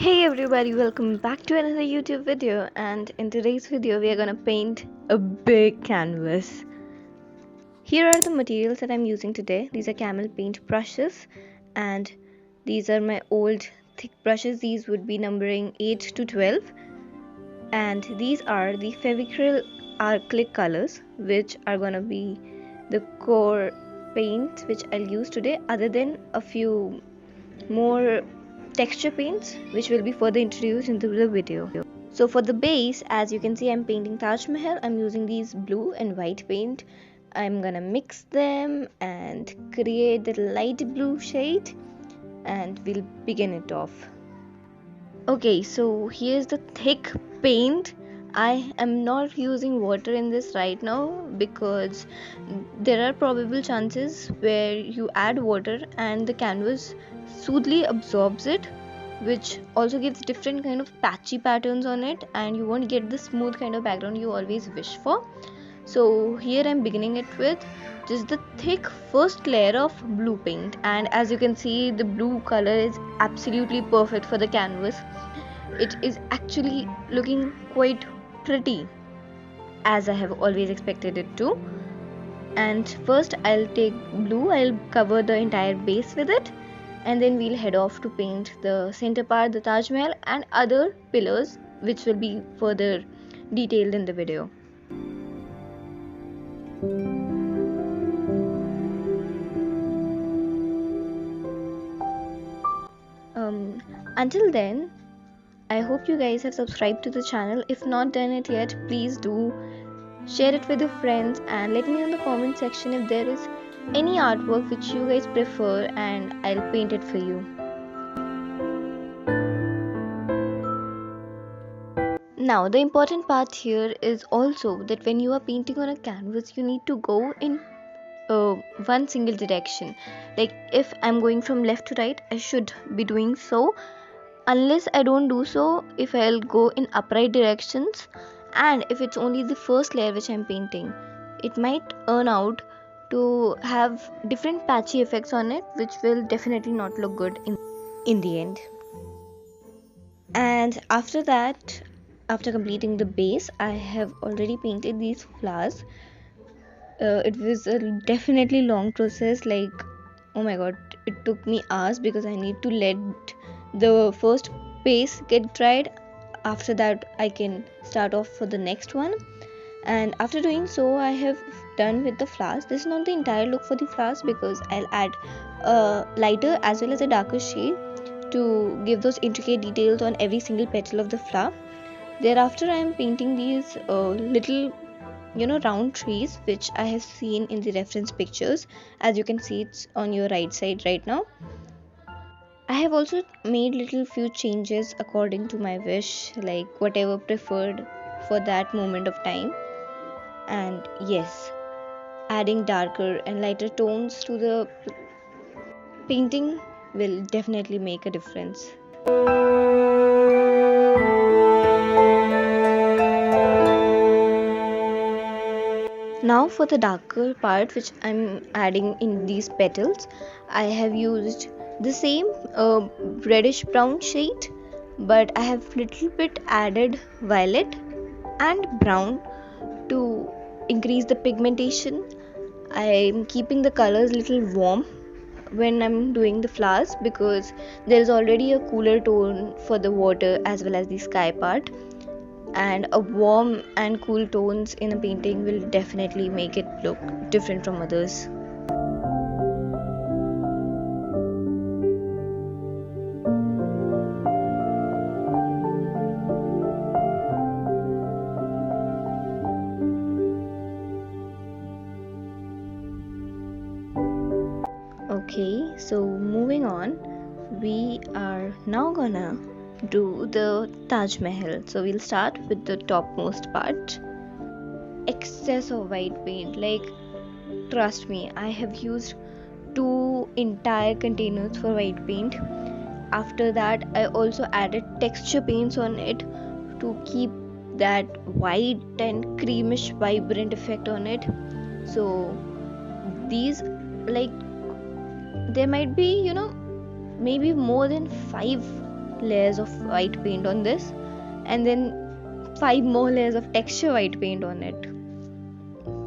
Hey everybody, welcome back to another YouTube video, and in today's video we are gonna paint a big canvas. Here are the materials that I'm using today. These are camel paint brushes, and these are my old thick brushes. These would be numbering 8 to 12, and these are the Fevicryl acrylic colors, which are gonna be the core paint which I'll use today, other than a few more texture paints which will be further introduced into the video. So for the base, as you can see, I'm painting Taj Mahal. I'm using these blue and white paint. I'm gonna mix them and create the light blue shade, and we'll begin it off. Okay, so here's the thick paint. I am not using water in this right now because there are probable chances where you add water and the canvas smoothly absorbs it, which also gives different kind of patchy patterns on it, and you won't get the smooth kind of background you always wish for. So here I'm beginning it with just the thick first layer of blue paint, and as you can see, the blue color is absolutely perfect for the canvas. It is actually looking quite pretty, as I have always expected it to. And first I'll take blue, I'll cover the entire base with it, and then we'll head off to paint the center part, the Taj Mahal, and other pillars which will be further detailed in the video. Until then, I hope you guys have subscribed to the channel. If not done it yet, please do share it with your friends and let me know in the comment section if there is any artwork which you guys prefer, and I'll paint it for you. Now the important part here is also that when you are painting on a canvas, you need to go in one single direction. Like if I'm going from left to right, I should be doing so. Unless I don't do so, if I'll go in upright directions, and if it's only the first layer which I'm painting, it might turn out to have different patchy effects on it, which will definitely not look good in the end. And after that, after completing the base, I have already painted these flowers. It was a definitely long process, like, oh my god, it took me hours because I need to let the first base get dried. After that I can start off for the next one, and after doing so I have done with the flowers. This is not the entire look for the flowers because I'll add a lighter as well as a darker shade to give those intricate details on every single petal of the flower. Thereafter I am painting these little round trees which I have seen in the reference pictures. As you can see, it's on your right side right now. I have also made little few changes according to my wish, like whatever preferred for that moment of time. And yes, adding darker and lighter tones to the painting will definitely make a difference. Now for the darker part which I'm adding in these petals, I have used the same reddish brown shade, but I have little bit added violet and brown to increase the pigmentation. I'm keeping the colors little warm when I'm doing the flowers because there is already a cooler tone for the water as well as the sky part, and a warm and cool tones in a painting will definitely make it look different from others. Okay, so moving on, we are now gonna do the Taj Mahal. So we'll start with the topmost part. Excess of white paint, like, trust me, I have used 2 entire containers for white paint. After that I also added texture paints on it to keep that white and creamish vibrant effect on it. So these, like, there might be maybe more than 5 layers of white paint on this, and then 5 more layers of texture white paint on it.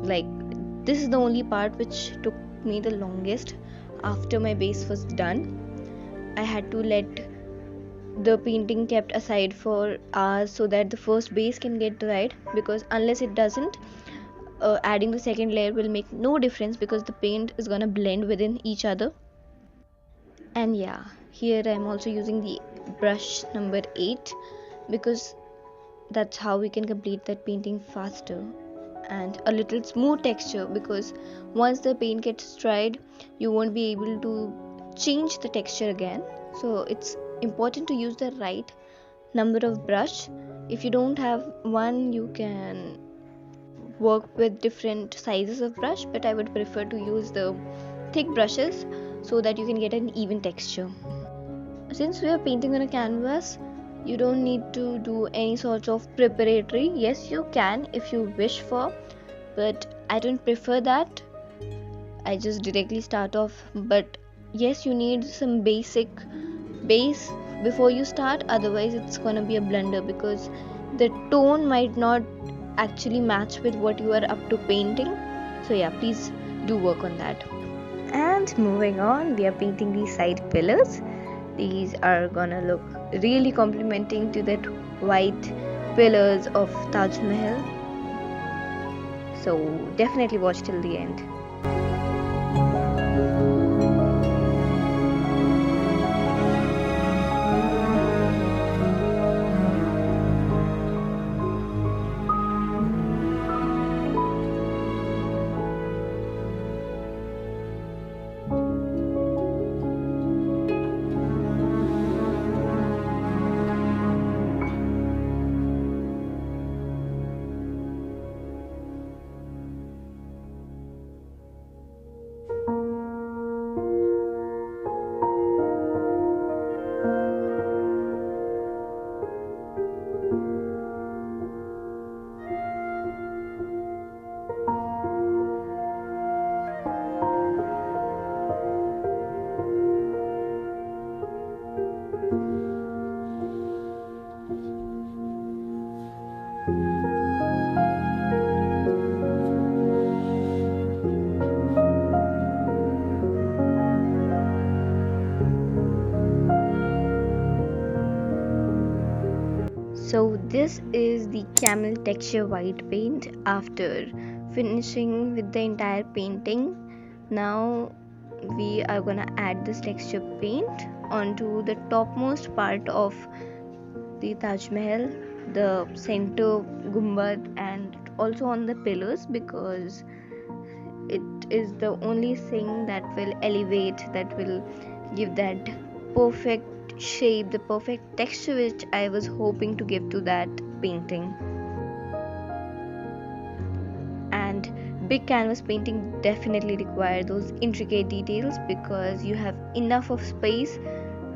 Like, this is the only part which took me the longest. After my base was done, I had to let the painting kept aside for hours so that the first base can get dried, because unless it doesn't, adding the second layer will make no difference, because the paint is gonna blend within each other. And yeah, here I'm also using the brush number 8, because that's how we can complete that painting faster, and a little smooth texture, because once the paint gets dried you won't be able to change the texture again. So it's important to use the right number of brush. If you don't have one, you can work with different sizes of brush, but I would prefer to use the thick brushes so that you can get an even texture. Since we are painting on a canvas, you don't need to do any sort of preparatory. Yes, you can if you wish for, but I don't prefer that. I just directly start off. But yes, you need some basic base before you start, otherwise it's gonna be a blunder, because the tone might not actually match with what you are up to painting. So yeah, please do work on that. And moving on, we are painting these side pillars. These are gonna look really complementing to that white pillars of Taj Mahal, so definitely watch till the end. So this is the camel texture white paint after finishing with the entire painting. Now we are gonna add this texture paint onto the topmost part of the Taj Mahal, the center gumbad, and also on the pillars, because it is the only thing that will elevate, that will give that perfect shape, the perfect texture which I was hoping to give to that painting. And big canvas painting definitely require those intricate details, because you have enough of space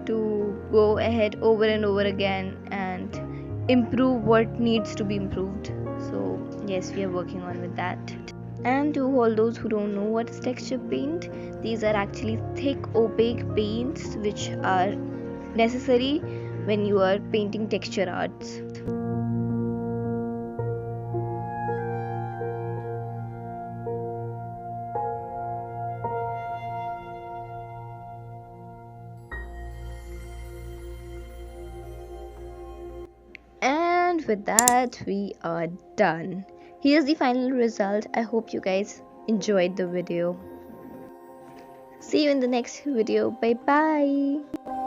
to go ahead over and over again and improve what needs to be improved. So yes, we are working on with that. And to all those who don't know what is texture paint, these are actually thick opaque paints which are necessary when you are painting texture arts. And with that, we are done. Here's the final result. I hope you guys enjoyed the video. See you in the next video. Bye bye.